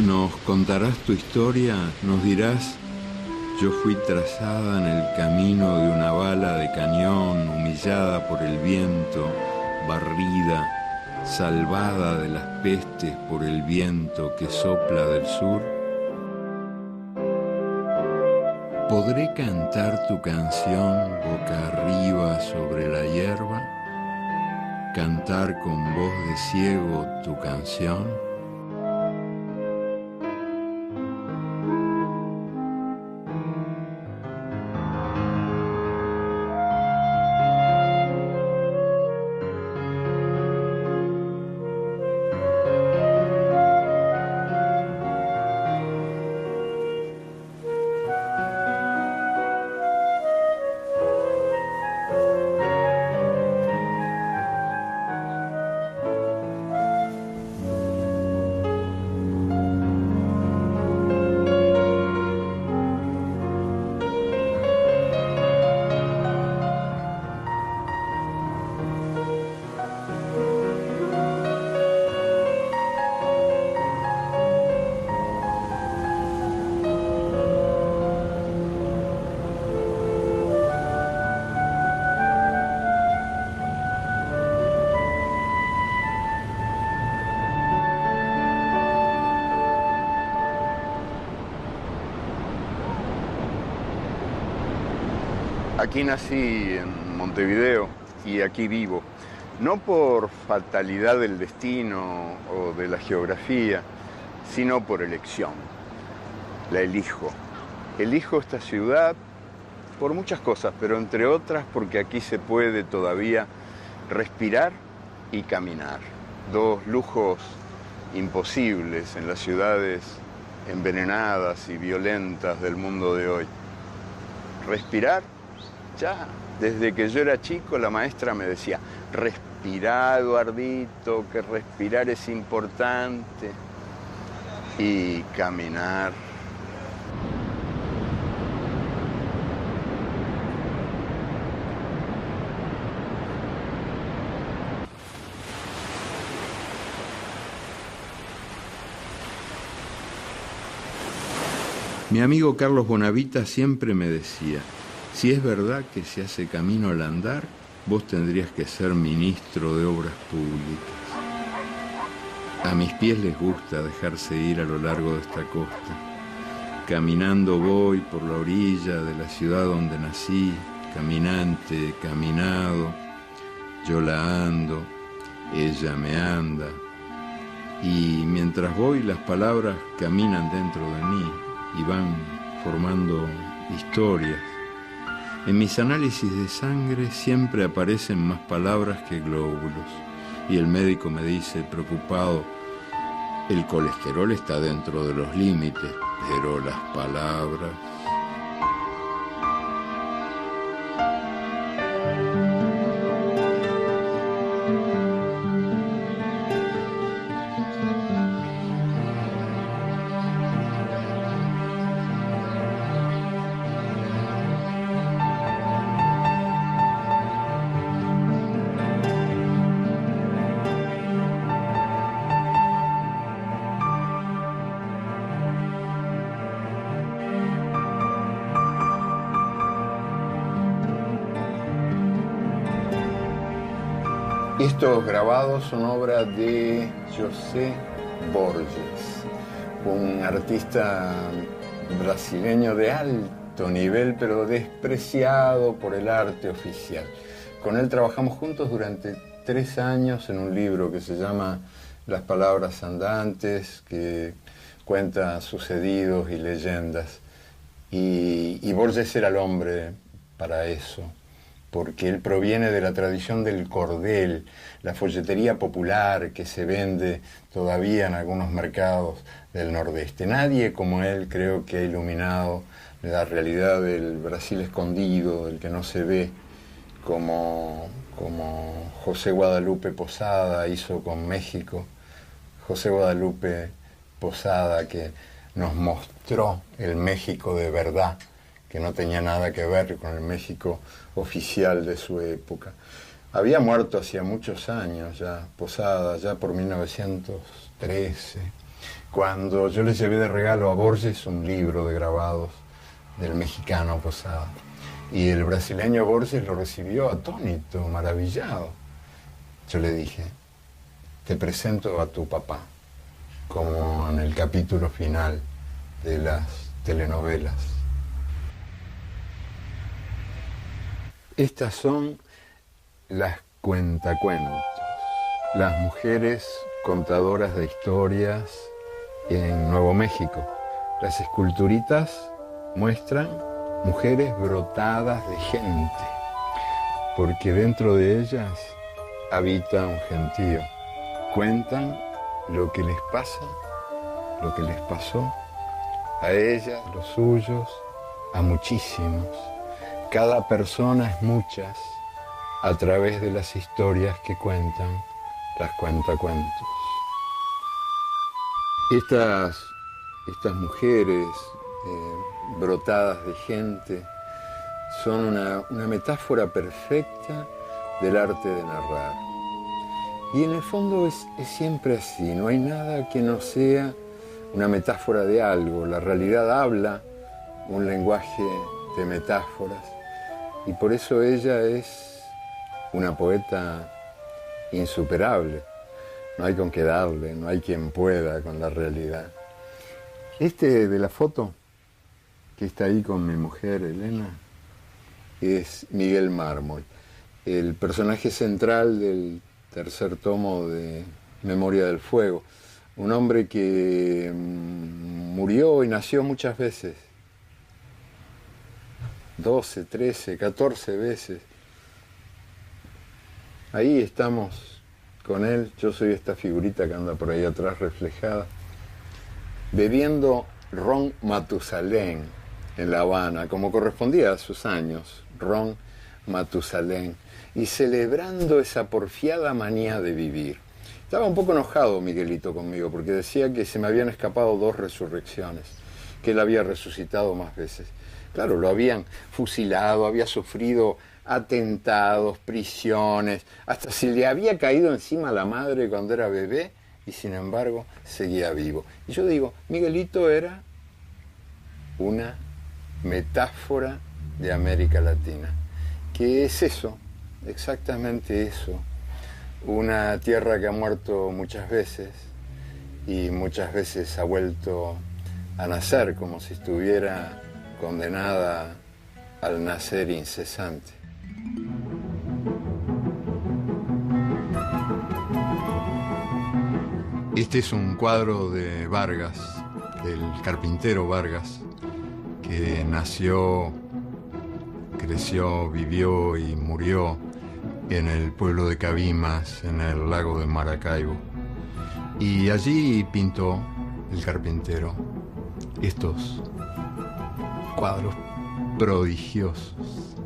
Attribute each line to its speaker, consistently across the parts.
Speaker 1: Nos contarás tu historia, nos dirás: yo fui trazada en el camino de una bala de cañón, humillada por el viento, barrida, salvada de las pestes por el viento que sopla del sur. ¿Podré cantar tu canción boca arriba sobre la hierba? ¿Cantar con voz de ciego tu canción?
Speaker 2: Aquí nací en Montevideo y aquí vivo, no por fatalidad del destino o de la geografía, sino por elección. La elijo. Elijo esta ciudad por muchas cosas, pero entre otras porque aquí se puede todavía respirar y caminar. Dos lujos imposibles en las ciudades envenenadas y violentas del mundo de hoy. Respirar. Ya, desde que yo era chico, la maestra me decía: respirá, Eduardito, que respirar es importante. Y caminar.
Speaker 1: Mi amigo Carlos Bonavita siempre me decía: si es verdad que se hace camino al andar, vos tendrías que ser ministro de Obras Públicas. A mis pies les gusta dejarse ir a lo largo de esta costa. Caminando voy por la orilla de la ciudad donde nací, caminante, caminado. Yo la ando, ella me anda. Y mientras voy, las palabras caminan dentro de mí y van formando historias. En mis análisis de sangre siempre aparecen más palabras que glóbulos. Y el médico me dice, preocupado: el colesterol está dentro de los límites, pero las palabras... Estos grabados son obra de José Borges, un artista brasileño de alto nivel, pero despreciado por el arte oficial. Con él trabajamos juntos durante 3 años en un libro que se llama Las Palabras Andantes, que cuenta sucedidos y leyendas. Y Borges era el hombre para eso, porque él proviene de la tradición del cordel, la folletería popular que se vende todavía en algunos mercados del Nordeste. Nadie como él creo que ha iluminado la realidad del Brasil escondido, del que no se ve, como José Guadalupe Posada hizo con México. José Guadalupe Posada, que nos mostró el México de verdad, que no tenía nada que ver con el México oficial de su época. Había muerto hacía muchos años ya, Posada, ya por 1913, cuando yo le llevé de regalo a Borges un libro de grabados del mexicano Posada. Y el brasileño Borges lo recibió atónito, maravillado. Yo le dije, te presento a tu papá, como en el capítulo final de las telenovelas. Estas son las cuentacuentos, las mujeres contadoras de historias en Nuevo México. Las esculturitas muestran mujeres brotadas de gente, porque dentro de ellas habita un gentío. Cuentan lo que les pasa, lo que les pasó, a ellas, los suyos, a muchísimos. Cada persona es muchas a través de las historias que cuentan las cuentacuentos. Estas mujeres brotadas de gente son una metáfora perfecta del arte de narrar. Y en el fondo es siempre así, no hay nada que no sea una metáfora de algo. La realidad habla un lenguaje de metáforas y por eso ella es una poeta insuperable. No hay con qué darle, no hay quien pueda con la realidad. Este de la foto, que está ahí con mi mujer Elena, es Miguel Mármol, el personaje central del tercer tomo de Memoria del Fuego. Un hombre que murió y nació muchas veces, 12, 13, 14 veces. Ahí estamos con él, yo soy esta figurita que anda por ahí atrás reflejada, bebiendo ron Matusalén en La Habana, como correspondía a sus años, ron Matusalén, y celebrando esa porfiada manía de vivir. Estaba un poco enojado Miguelito conmigo, porque decía que se me habían escapado 2 resurrecciones, que él había resucitado más veces. Claro, lo habían fusilado, había sufrido atentados, prisiones, hasta se le había caído encima a la madre cuando era bebé, y sin embargo seguía vivo. Y yo digo, Miguelito era una metáfora de América Latina. ¿Qué es eso? Exactamente eso. Una tierra que ha muerto muchas veces y muchas veces ha vuelto a nacer como si estuviera condenada al nacer incesante. Este es un cuadro de Vargas, del carpintero Vargas, que nació, creció, vivió y murió en el pueblo de Cabimas, en el lago de Maracaibo. Y allí pintó el carpintero estos cuadros prodigiosos,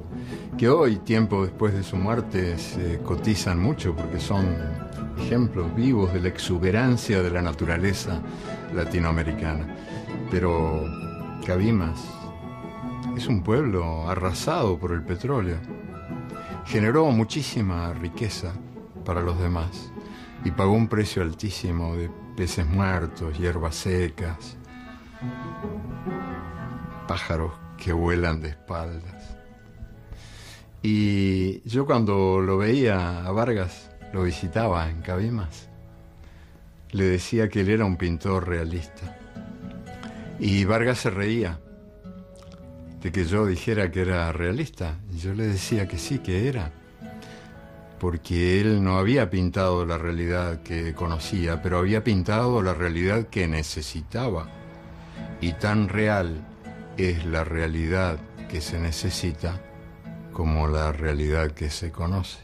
Speaker 1: que hoy, tiempo después de su muerte, se cotizan mucho porque son ejemplos vivos de la exuberancia de la naturaleza latinoamericana. Pero Cabimas es un pueblo arrasado por el petróleo. Generó muchísima riqueza para los demás y pagó un precio altísimo de peces muertos, hierbas secas, pájaros que vuelan de espaldas. Y yo cuando lo veía a Vargas, lo visitaba en Cabimas, le decía que él era un pintor realista. Y Vargas se reía de que yo dijera que era realista. Y yo le decía que sí, que era. Porque él no había pintado la realidad que conocía, pero había pintado la realidad que necesitaba. Y tan real es la realidad que se necesita como la realidad que se conoce.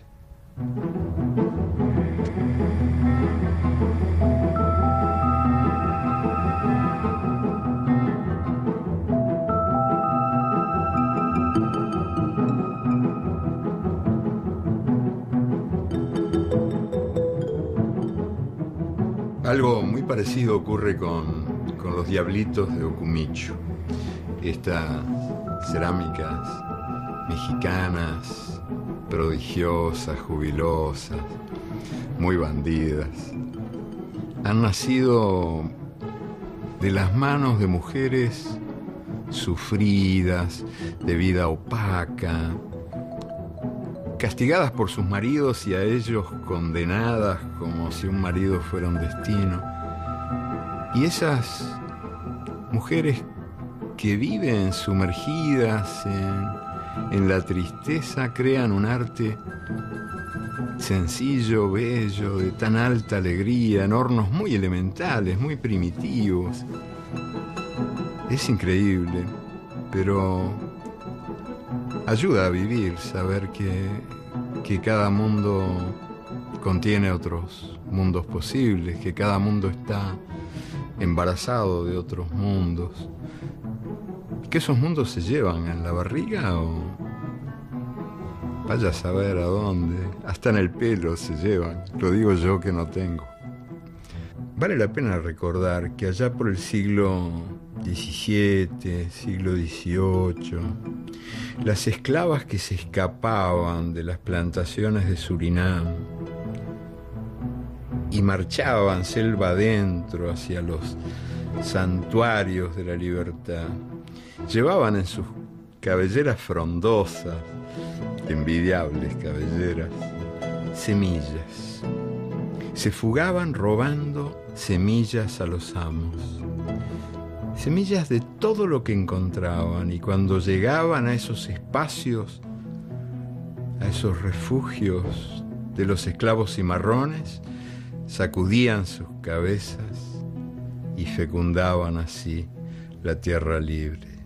Speaker 1: Algo muy parecido ocurre con los diablitos de Ocumichu. Estas cerámicas mexicanas, prodigiosas, jubilosas, muy bandidas, han nacido de las manos de mujeres sufridas, de vida opaca, castigadas por sus maridos y a ellos condenadas como si un marido fuera un destino. Y esas mujeres que viven sumergidas en la tristeza crean un arte sencillo, bello, de tan alta alegría, en hornos muy elementales, muy primitivos. Es increíble, pero ayuda a vivir, saber que cada mundo contiene otros mundos posibles, que cada mundo está embarazado de otros mundos, que esos mundos se llevan en la barriga o vaya a saber a dónde, hasta en el pelo se llevan, lo digo yo que no tengo. Vale la pena recordar que allá por el siglo XVII, siglo XVIII, las esclavas que se escapaban de las plantaciones de Surinam y marchaban selva adentro hacia los santuarios de la libertad, llevaban en sus cabelleras frondosas, envidiables cabelleras, semillas. Se fugaban robando semillas a los amos, semillas de todo lo que encontraban, y cuando llegaban a esos espacios, a esos refugios de los esclavos cimarrones, sacudían sus cabezas y fecundaban así la tierra libre.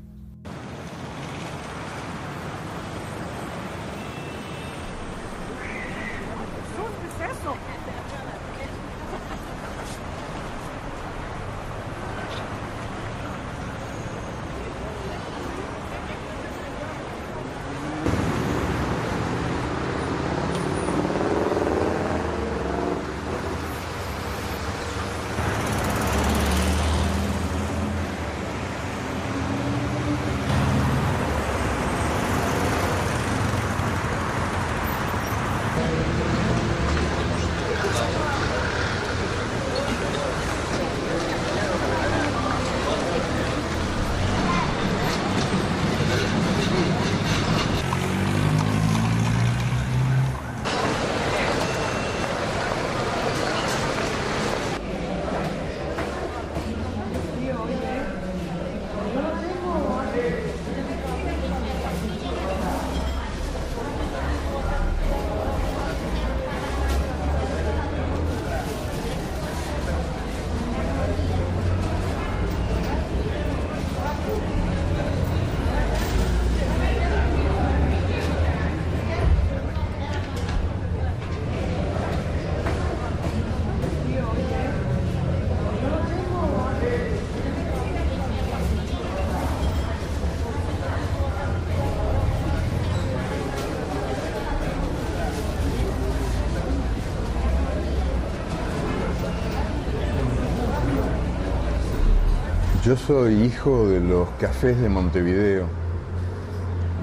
Speaker 2: Yo soy hijo de los cafés de Montevideo,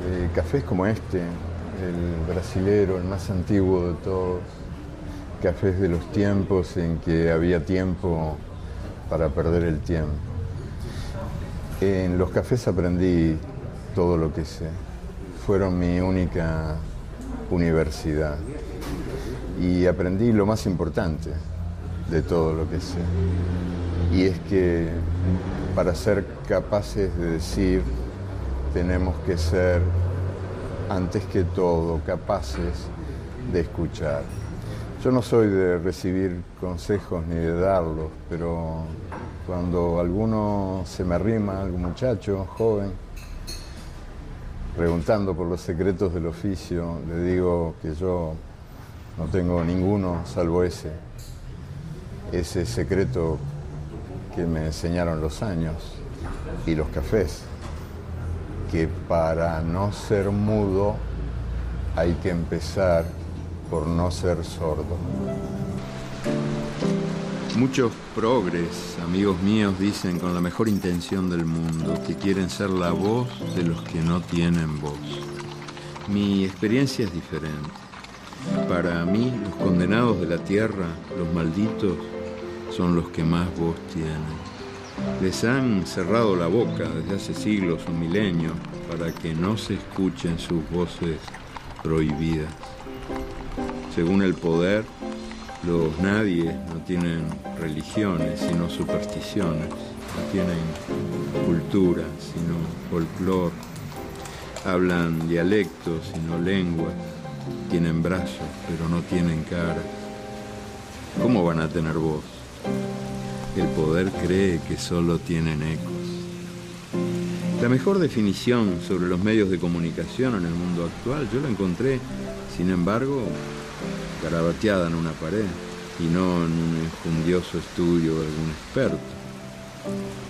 Speaker 2: de cafés como este, el brasilero, el más antiguo de todos, cafés de los tiempos en que había tiempo para perder el tiempo. En los cafés aprendí todo lo que sé, fueron mi única universidad y aprendí lo más importante de todo lo que sé, y es que para ser capaces de decir, tenemos que ser, antes que todo, capaces de escuchar. Yo no soy de recibir consejos ni de darlos, pero cuando alguno se me arrima, algún muchacho joven, preguntando por los secretos del oficio, le digo que yo no tengo ninguno salvo ese secreto que me enseñaron los años y los cafés, que para no ser mudo hay que empezar por no ser sordo.
Speaker 1: Muchos progres, amigos míos, dicen con la mejor intención del mundo que quieren ser la voz de los que no tienen voz. Mi experiencia es diferente. Para mí, los condenados de la tierra, los malditos, son los que más voz tienen. Les han cerrado la boca desde hace siglos o milenios para que no se escuchen sus voces prohibidas. Según el poder, los nadies no tienen religiones, sino supersticiones. No tienen cultura, sino folclore. Hablan dialectos, sino lenguas. Tienen brazos, pero no tienen cara. ¿Cómo van a tener voz? El poder cree que solo tienen ecos. La mejor definición sobre los medios de comunicación en el mundo actual yo la encontré, sin embargo, garabateada en una pared y no en un enjundioso estudio de algún experto.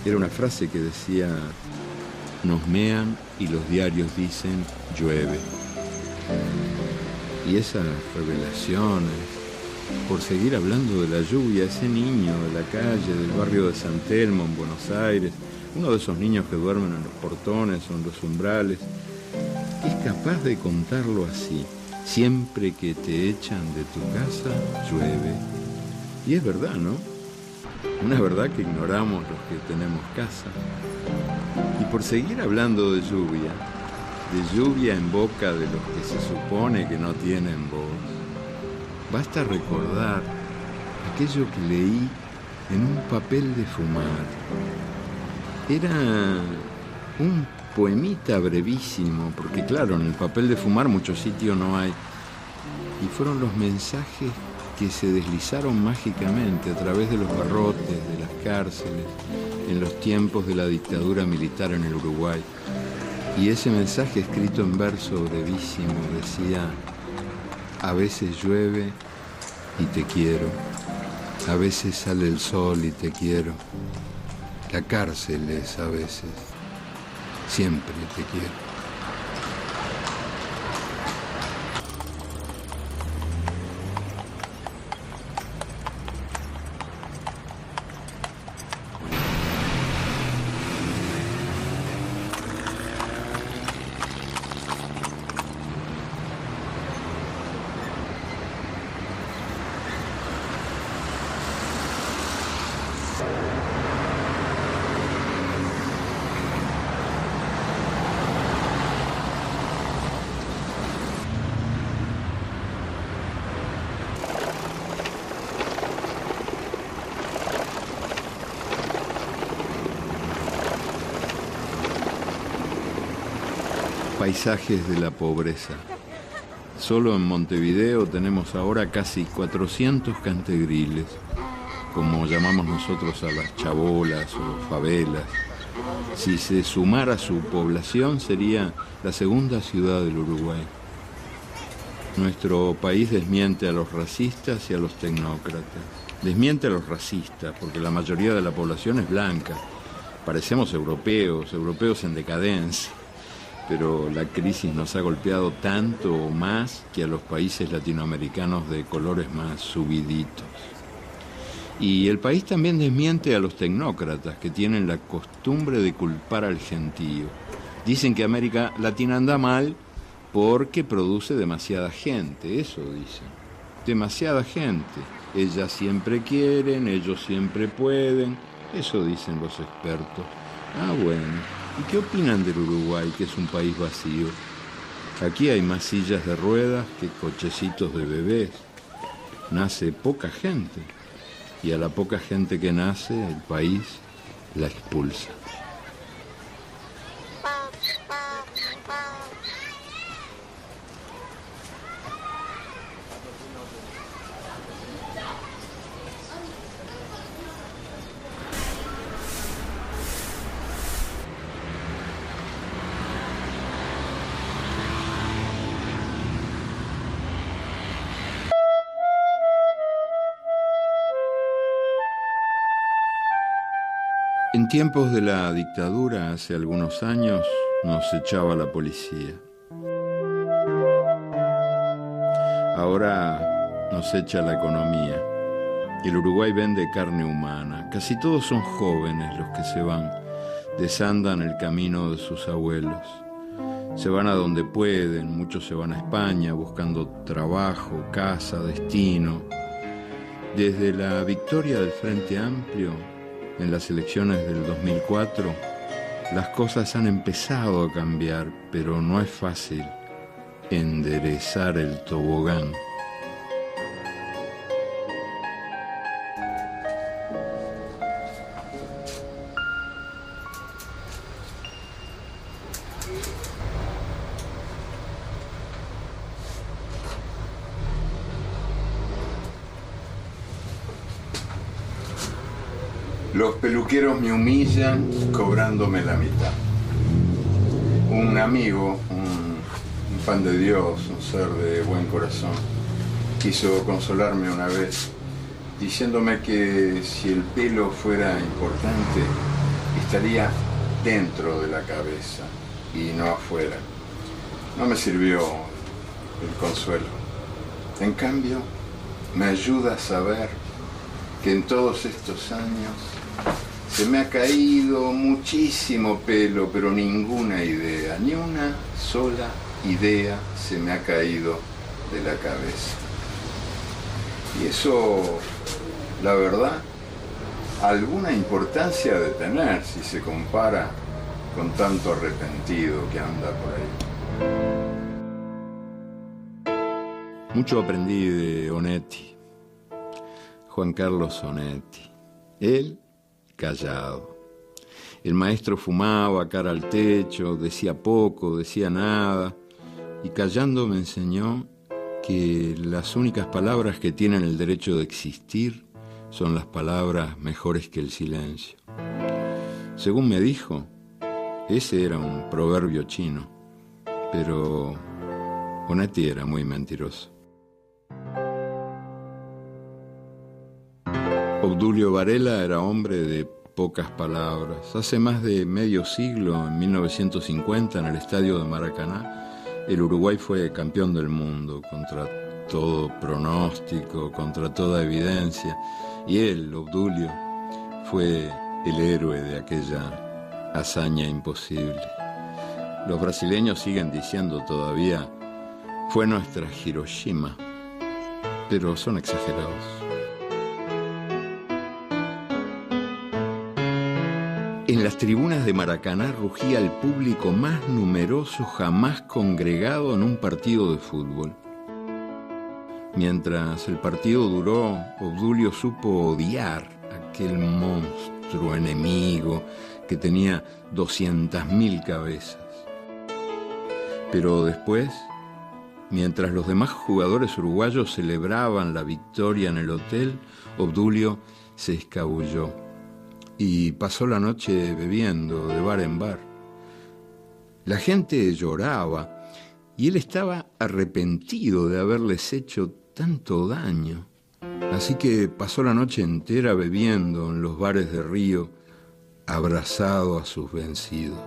Speaker 1: Era una frase que decía: nos mean y los diarios dicen llueve. Y esas revelaciones, por seguir hablando de la lluvia, ese niño de la calle, del barrio de San Telmo en Buenos Aires, uno de esos niños que duermen en los portones o en los umbrales, es capaz de contarlo así: siempre que te echan de tu casa, llueve. Y es verdad, ¿no? Una verdad que ignoramos los que tenemos casa. Y por seguir hablando de lluvia en boca de los que se supone que no tienen voz, basta recordar aquello que leí en un papel de fumar. Era un poemita brevísimo, porque claro, en el papel de fumar mucho sitio no hay. Y fueron los mensajes que se deslizaron mágicamente a través de los barrotes, de las cárceles, en los tiempos de la dictadura militar en el Uruguay. Y ese mensaje escrito en verso brevísimo decía: a veces llueve y te quiero, a veces sale el sol y te quiero, la cárcel es a veces, siempre te quiero. Paisajes de la pobreza. Solo en Montevideo tenemos ahora casi 400 cantegriles, como llamamos nosotros a las chabolas o favelas. Si se sumara su población, sería la segunda ciudad del Uruguay. Nuestro país desmiente a los racistas y a los tecnócratas. Desmiente a los racistas, porque la mayoría de la población es blanca. Parecemos europeos en decadencia. Pero la crisis nos ha golpeado tanto o más que a los países latinoamericanos de colores más subiditos. Y el país también desmiente a los tecnócratas, que tienen la costumbre de culpar al gentío. Dicen que América Latina anda mal porque produce demasiada gente, eso dicen. Demasiada gente. Ellas siempre quieren, ellos siempre pueden, eso dicen los expertos. Ah, bueno. ¿Y qué opinan del Uruguay, que es un país vacío? Aquí hay más sillas de ruedas que cochecitos de bebés. Nace poca gente. Y a la poca gente que nace, el país la expulsa. En tiempos de la dictadura, hace algunos años, nos echaba la policía. Ahora nos echa la economía. El Uruguay vende carne humana. Casi todos son jóvenes los que se van, desandan el camino de sus abuelos. Se van a donde pueden, muchos se van a España buscando trabajo, casa, destino. Desde la victoria del Frente Amplio, en las elecciones del 2004, las cosas han empezado a cambiar, pero no es fácil enderezar el tobogán.
Speaker 2: Los peluqueros me humillan cobrándome la mitad. Un amigo, un pan de Dios, un ser de buen corazón, quiso consolarme una vez diciéndome que si el pelo fuera importante, estaría dentro de la cabeza y no afuera. No me sirvió el consuelo. En cambio, me ayuda a saber que en todos estos años se me ha caído muchísimo pelo, pero ninguna idea, ni una sola idea se me ha caído de la cabeza. Y eso, la verdad, alguna importancia ha de tener si se compara con tanto arrepentido que anda por ahí.
Speaker 1: Mucho aprendí de Onetti, Juan Carlos Onetti. Él, callado. El maestro fumaba cara al techo, decía poco, decía nada, y callando me enseñó que las únicas palabras que tienen el derecho de existir son las palabras mejores que el silencio. Según me dijo, ese era un proverbio chino, pero Onetti era muy mentiroso. Obdulio Varela era hombre de pocas palabras. Hace más de medio siglo, en 1950, en el estadio de Maracaná, el Uruguay fue campeón del mundo, contra todo pronóstico, contra toda evidencia. Y él, Obdulio, fue el héroe de aquella hazaña imposible. Los brasileños siguen diciendo todavía, fue nuestra Hiroshima, pero son exagerados. En las tribunas de Maracaná rugía el público más numeroso jamás congregado en un partido de fútbol. Mientras el partido duró, Obdulio supo odiar a aquel monstruo enemigo que tenía 200.000 cabezas. Pero después, mientras los demás jugadores uruguayos celebraban la victoria en el hotel, Obdulio se escabulló y pasó la noche bebiendo de bar en bar. La gente lloraba y él estaba arrepentido de haberles hecho tanto daño. Así que pasó la noche entera bebiendo en los bares de Río, abrazado a sus vencidos.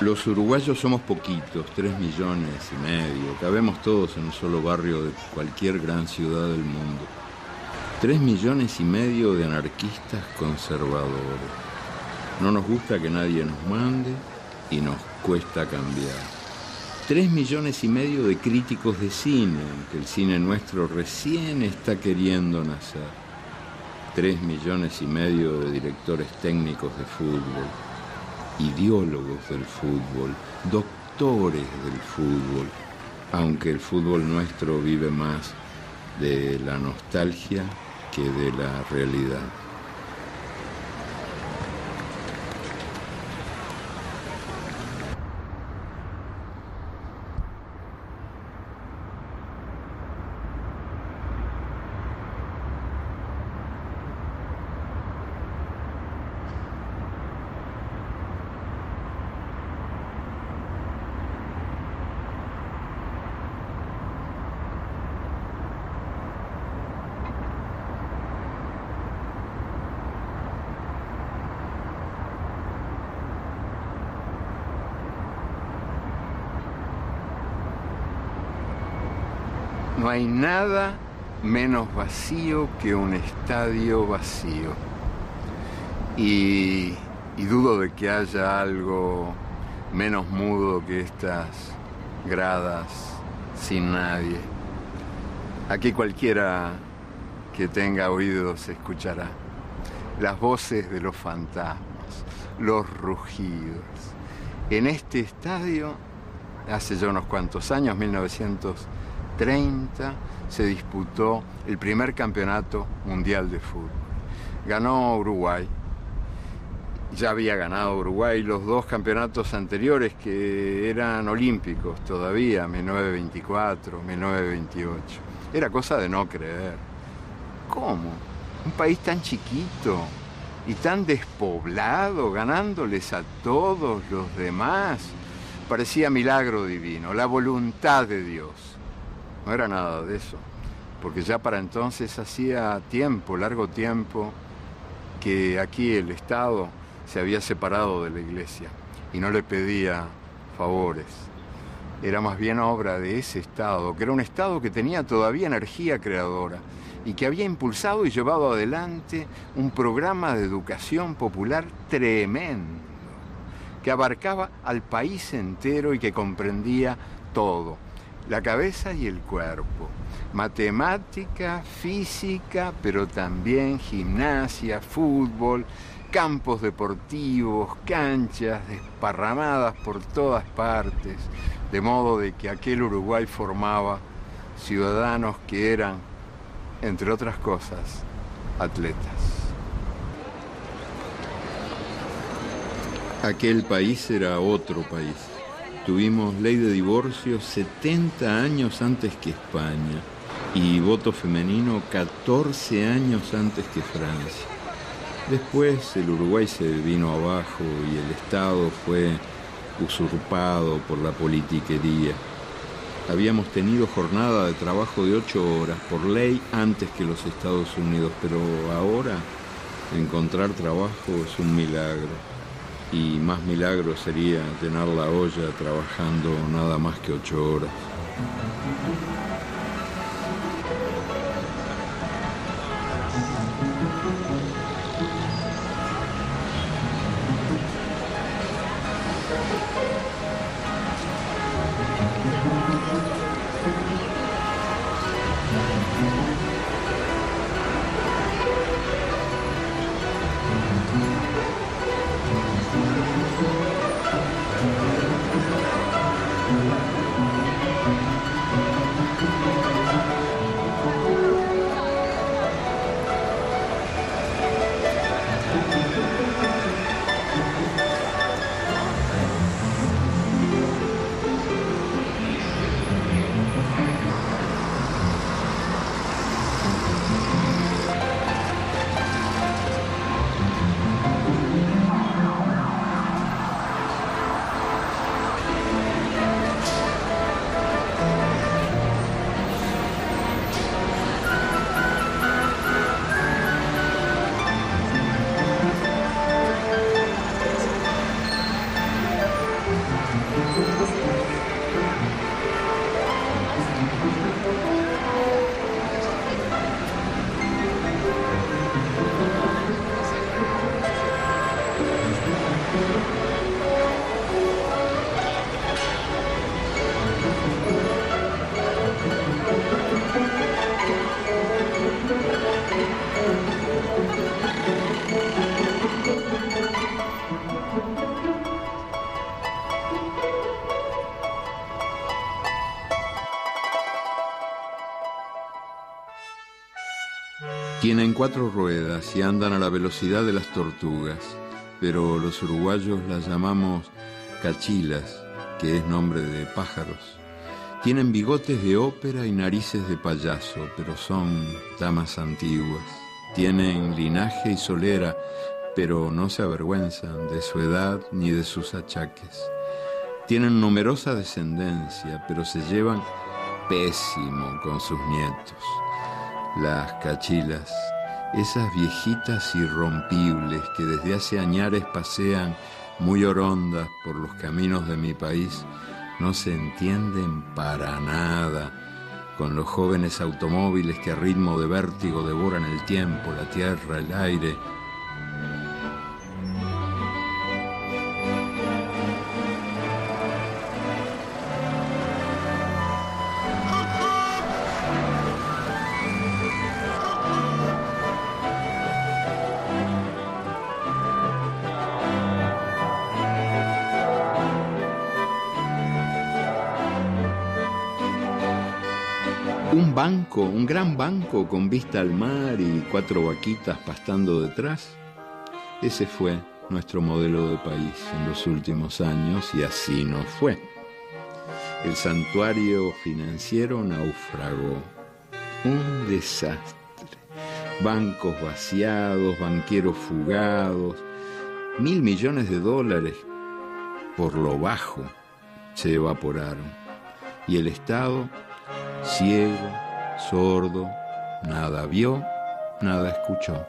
Speaker 1: Los uruguayos somos poquitos, 3,5 millones, cabemos todos en un solo barrio de cualquier gran ciudad del mundo. 3,5 millones de anarquistas conservadores. No nos gusta que nadie nos mande y nos cuesta cambiar. 3,5 millones de críticos de cine, que el cine nuestro recién está queriendo nacer. 3,5 millones de directores técnicos de fútbol, ideólogos del fútbol, doctores del fútbol, aunque el fútbol nuestro vive más de la nostalgia que de la realidad. No hay nada menos vacío que un estadio vacío. Y
Speaker 2: y dudo de que haya algo menos mudo que estas gradas sin nadie. Aquí cualquiera que tenga oídos escuchará las voces de los fantasmas, los rugidos. En este estadio, hace ya unos cuantos años, 1930, se disputó el primer campeonato mundial de fútbol. Ganó Uruguay. Ya había ganado Uruguay los dos campeonatos anteriores que eran olímpicos todavía, 1924, 1928. Era cosa de no creer. ¿Cómo? Un país tan chiquito y tan despoblado, ganándoles a todos los demás. Parecía milagro divino, la voluntad de Dios. No era nada de eso, porque ya para entonces hacía tiempo, largo tiempo, que aquí el Estado se había separado de la Iglesia y no le pedía favores. Era más bien obra de ese Estado, que era un Estado que tenía todavía energía creadora y que había impulsado y llevado adelante un programa de educación popular tremendo, que abarcaba al país entero y que comprendía todo, la cabeza y el cuerpo, matemática, física, pero también gimnasia, fútbol, campos deportivos, canchas desparramadas por todas partes, de modo de que aquel Uruguay formaba ciudadanos que eran, entre otras cosas, atletas. Aquel país era otro país. Tuvimos ley de divorcio 70 años antes que España y voto femenino 14 años antes que Francia. Después el Uruguay se vino abajo y el Estado fue usurpado por la politiquería. Habíamos tenido jornada de trabajo de 8 horas por ley antes que los Estados Unidos, pero ahora encontrar trabajo es un milagro. Y más milagro sería llenar la olla trabajando nada más que 8 horas. Tienen 4 ruedas y andan a la velocidad de las tortugas, pero los uruguayos las llamamos cachilas, que es nombre de pájaros. Tienen bigotes de ópera y narices de payaso, pero son damas antiguas. Tienen linaje y solera, pero no se avergüenzan de su edad ni de sus achaques. Tienen numerosa descendencia, pero se llevan pésimo con sus nietos. Las cachilas, esas viejitas irrompibles que desde hace añares pasean muy orondas por los caminos de mi país, no se entienden para nada con los jóvenes automóviles que a ritmo de vértigo devoran el tiempo, la tierra, el aire.
Speaker 1: Un banco, un gran banco con vista al mar y 4 vaquitas pastando detrás. Ese fue nuestro modelo de país en los últimos años y así nos fue. El santuario financiero naufragó. Un desastre. Bancos vaciados, banqueros fugados, $1.000 millones por lo bajo se evaporaron. Y el Estado, ciego, sordo, nada vio, nada escuchó.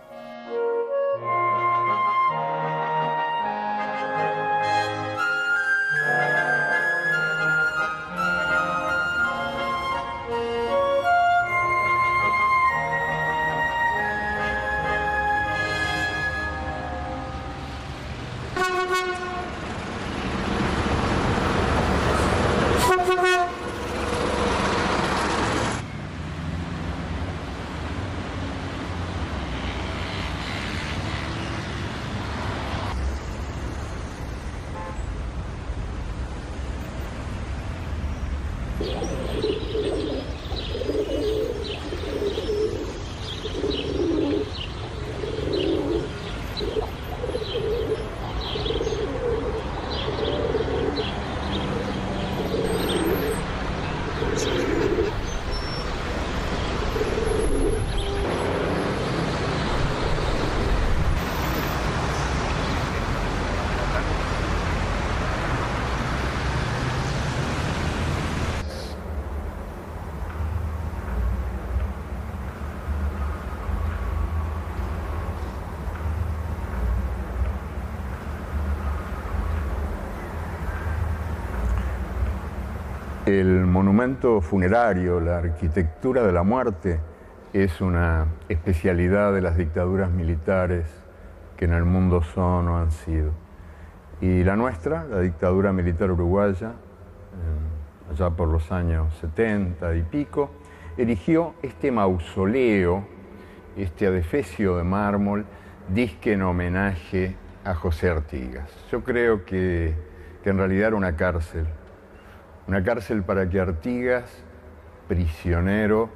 Speaker 2: El monumento funerario, la arquitectura de la muerte, es una especialidad de las dictaduras militares que en el mundo son o han sido. Y la nuestra, la dictadura militar uruguaya, allá por los años 70 y pico, erigió este mausoleo, este adefesio de mármol, disque en homenaje a José Artigas. Yo creo que en realidad era una cárcel para que Artigas, prisionero,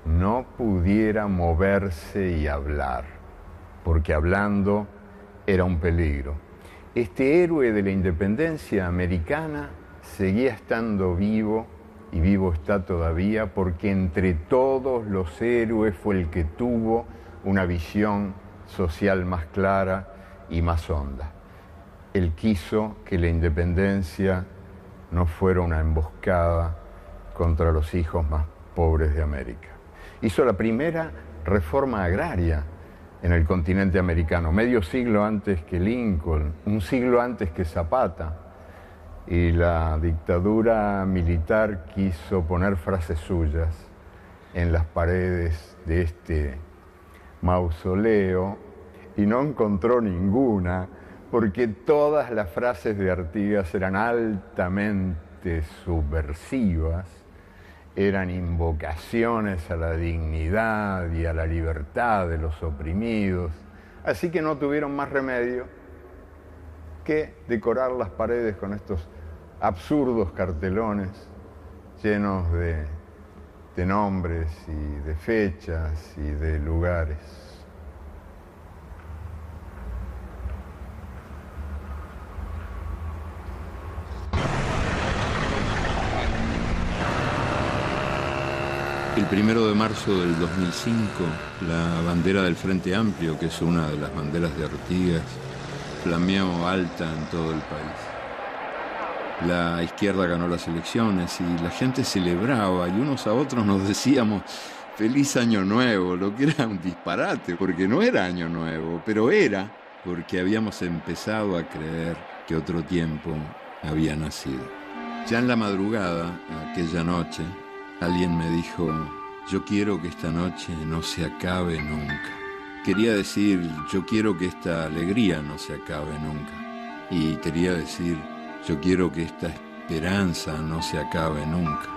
Speaker 2: no pudiera moverse y hablar, porque hablando era un peligro. Este héroe de la independencia americana seguía estando vivo, y vivo está todavía, porque entre todos los héroes fue el que tuvo una visión social más clara y más honda. Él quiso que la independencia no fuera una emboscada contra los hijos más pobres de América. Hizo la primera reforma agraria en el continente americano, medio siglo antes que Lincoln, un siglo antes que Zapata, y la dictadura militar quiso poner frases suyas en las paredes de este mausoleo y no encontró ninguna, porque todas las frases de Artigas eran altamente subversivas, eran invocaciones a la dignidad y a la libertad de los oprimidos, así que no tuvieron más remedio que decorar las paredes con estos absurdos cartelones llenos de nombres y de fechas y de lugares.
Speaker 1: El 1 de marzo del 2005, la bandera del Frente Amplio, que es una de las banderas de Artigas, flameó alta en todo el país. La izquierda ganó las elecciones y la gente celebraba y unos a otros nos decíamos «Feliz Año Nuevo», lo que era un disparate, porque no era Año Nuevo, pero era porque habíamos empezado a creer que otro tiempo había nacido. Ya en la madrugada, aquella noche, alguien me dijo, yo quiero que esta noche no se acabe nunca. Quería decir, yo quiero que esta alegría no se acabe nunca. Y quería decir, yo quiero que esta esperanza no se acabe nunca.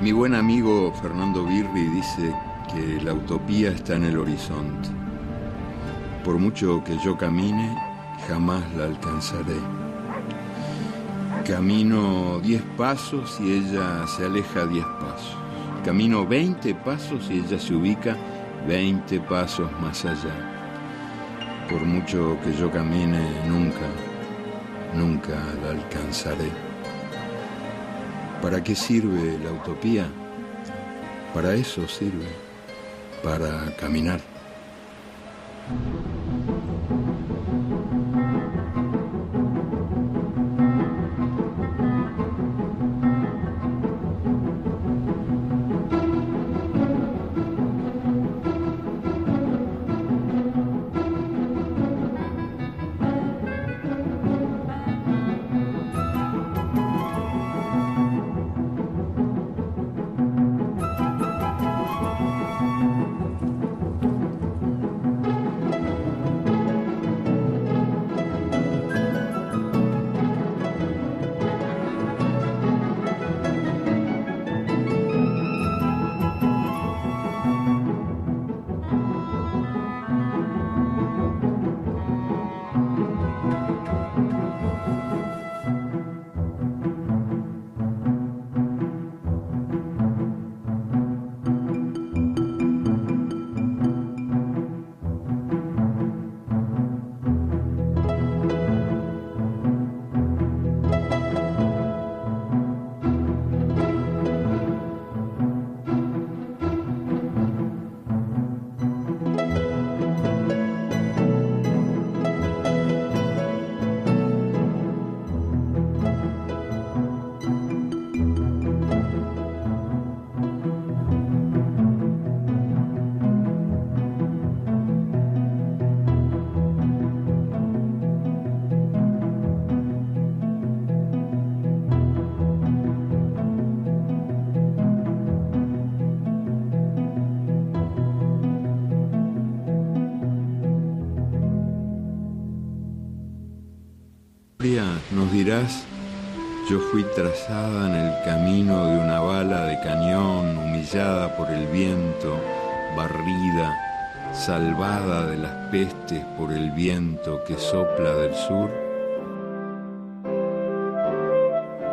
Speaker 1: Mi buen amigo Fernando Birri dice que la utopía está en el horizonte. Por mucho que yo camine, jamás la alcanzaré. Camino 10 pasos y ella se aleja 10 pasos. Camino 20 pasos y ella se ubica 20 pasos más allá. Por mucho que yo camine, nunca la alcanzaré. ¿Para qué sirve la utopía? Para eso sirve, para caminar. Nos dirás, yo fui trazada en el camino de una bala de cañón, humillada por el viento, barrida, salvada de las pestes por el viento que sopla del sur.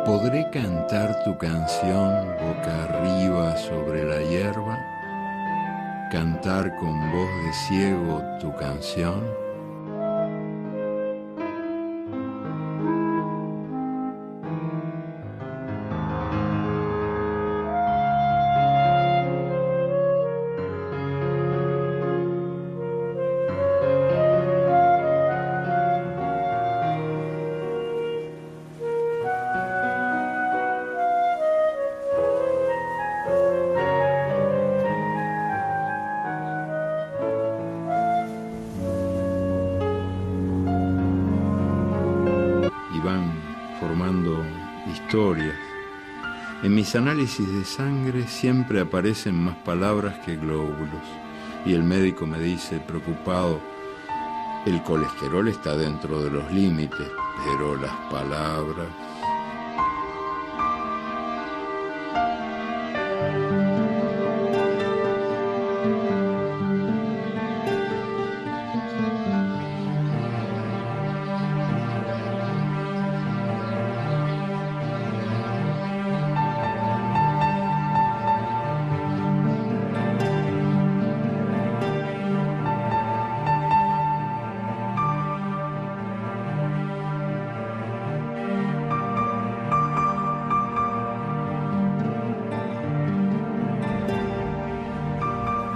Speaker 1: ¿Podré cantar tu canción boca arriba sobre la hierba? ¿Cantar con voz de ciego tu canción? Historias. En mis análisis de sangre siempre aparecen más palabras que glóbulos. Y el médico me dice, preocupado, el colesterol está dentro de los límites, pero las palabras...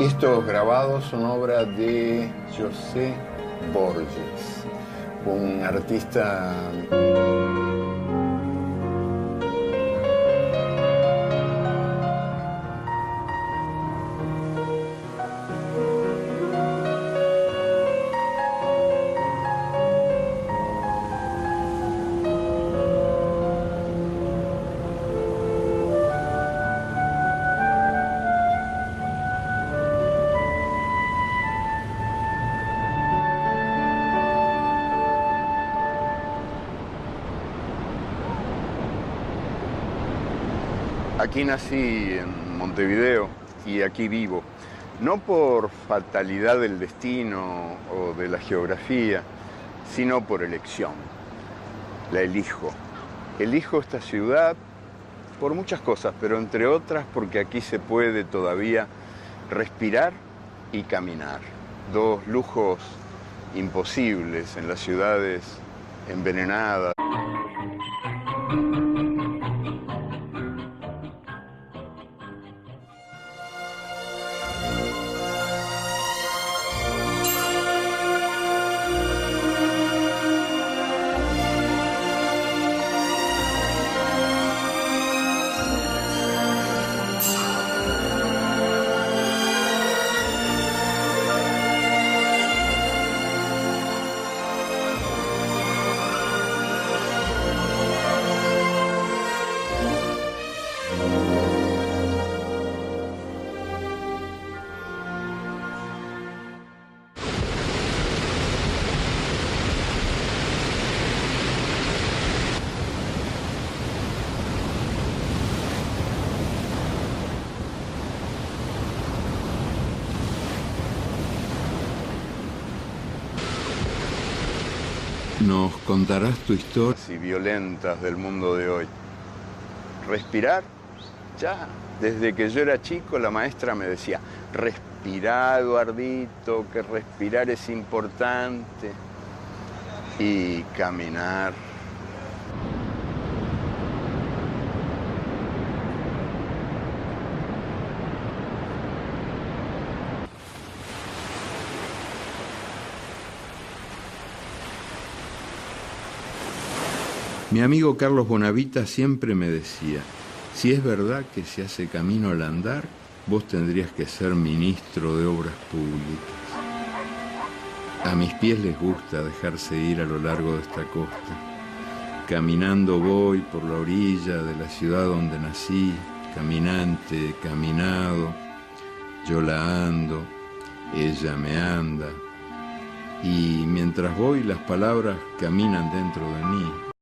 Speaker 1: Estos grabados son obra de José Borges, un artista
Speaker 2: Aquí nací en Montevideo y aquí vivo, no por fatalidad del destino o de la geografía, sino por elección. La elijo. Elijo esta ciudad por muchas cosas, pero entre otras porque aquí se puede todavía respirar y caminar. Dos lujos imposibles en las ciudades envenenadas.
Speaker 1: ¿Nos contarás tu historia?
Speaker 2: Y violentas del mundo de hoy. Respirar, ya, desde que yo era chico la maestra me decía, respirá, Eduardito, que respirar es importante. Y caminar.
Speaker 1: Mi amigo Carlos Bonavita siempre me decía, si es verdad que se hace camino al andar, vos tendrías que ser ministro de Obras Públicas. A mis pies les gusta dejarse ir a lo largo de esta costa. Caminando voy por la orilla de la ciudad donde nací, caminante, caminado, yo la ando, ella me anda, y mientras voy las palabras caminan dentro de mí.